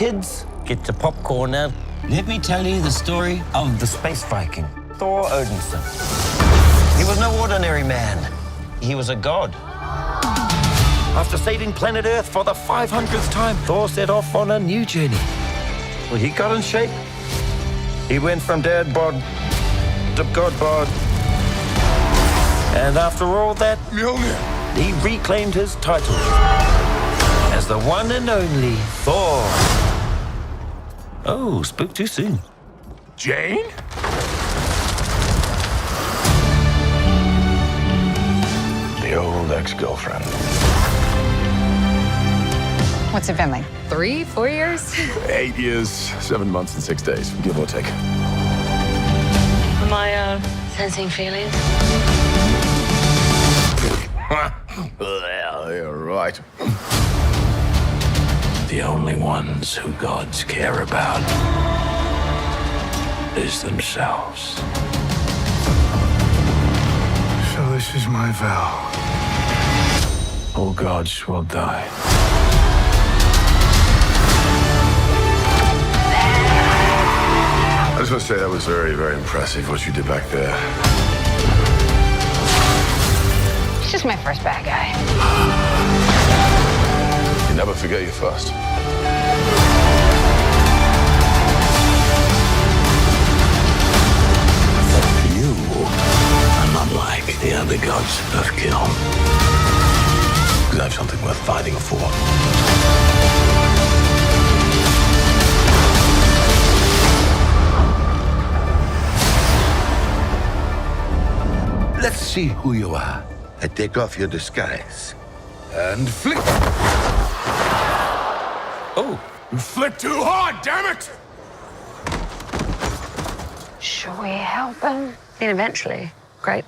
kids, get your popcorn now. Let me tell you the story of the space Viking, Thor Odinson. He was no ordinary man. He was a god. After saving planet Earth for the 500th time, Thor set off on a new journey. Well, he got in shape. He went from dad bod to god bod. And after all that, he reclaimed his title as the one and only Thor. Oh, spoke too soon. Jane? The old ex-girlfriend. What's it been, like 3, 4 years? 8 years, 7 months and 6 days, give or take. Am I, sensing feelings? Well, you're right. The only ones who gods care about is themselves. So this is my vow. All gods will die. I just want to say that was very, very impressive what you did back there. He's just my first bad guy. You never forget your first. You are not like the other gods of Gillan. Because I have something worth fighting for. Let's see who you are. I take off your disguise. And flick. Oh, You flicked too hard, damn it! Should we help him? I mean, eventually. Grape.